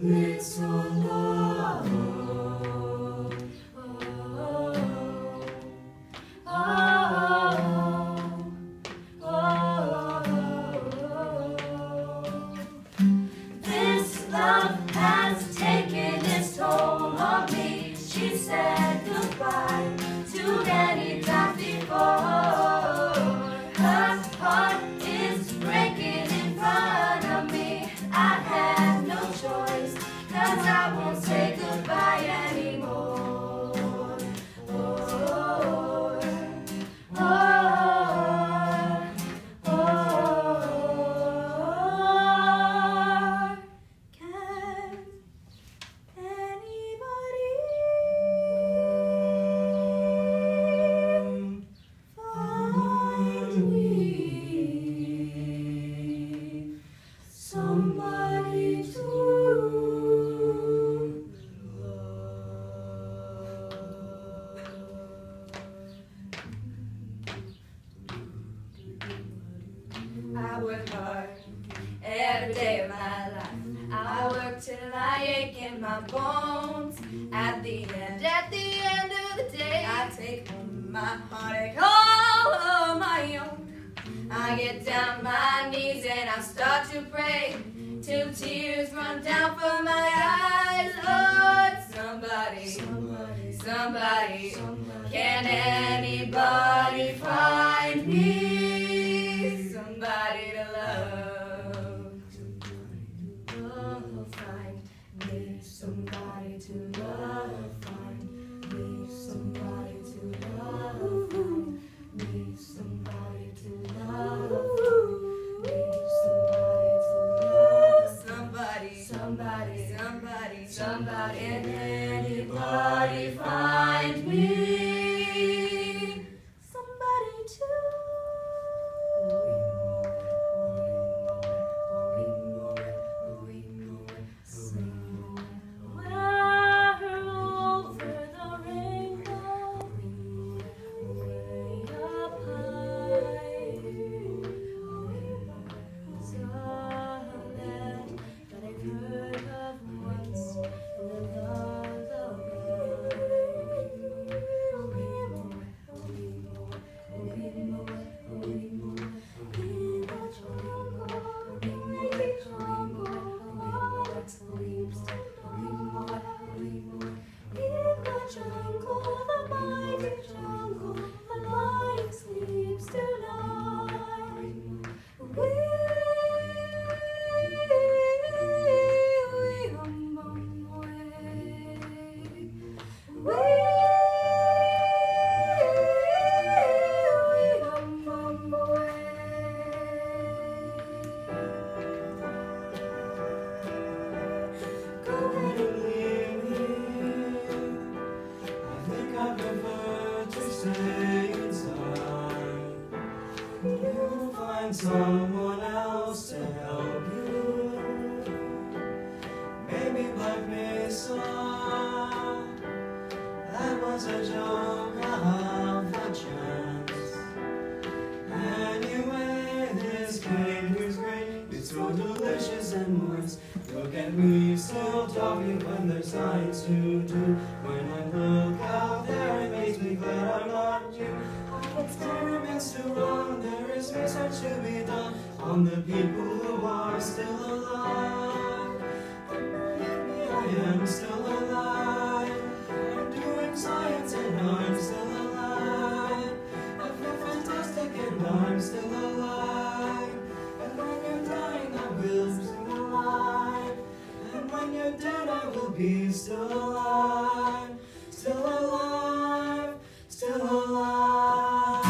little love. This love has taken its toll on me. She said goodbye too many times before. Her heart is breaking in front of me. I have no choice, 'cause I won't say goodbye anymore. Can anybody find me somebody to love? I work hard every day of my life. I work till I ache in my bones. At the end of the day, I take home my heartache all on my own. I get down on my knees and I start to pray till tears run down from my eyes. Lord, somebody, can anybody find me somebody to love? Find me somebody to love. Find me somebody to love. Me somebody to love. Me somebody to love. Somebody. Can anybody find me somebody to someone else to help you. Maybe Black Mesa, that was a joke of a chance. Anyway, this cake is great, it's so delicious and moist. Look at me still talking when there's science to do. When I look out there, it makes me glad I'm not you. Experiments to run, there is research to be done on the people who are still alive. Maybe I am still alive. I'm doing science and I'm still alive. I feel fantastic and I'm still alive. And when you're dying, I will sing alive. And when you're dead, I will be still alive. Still alive. Still alive.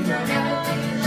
run out.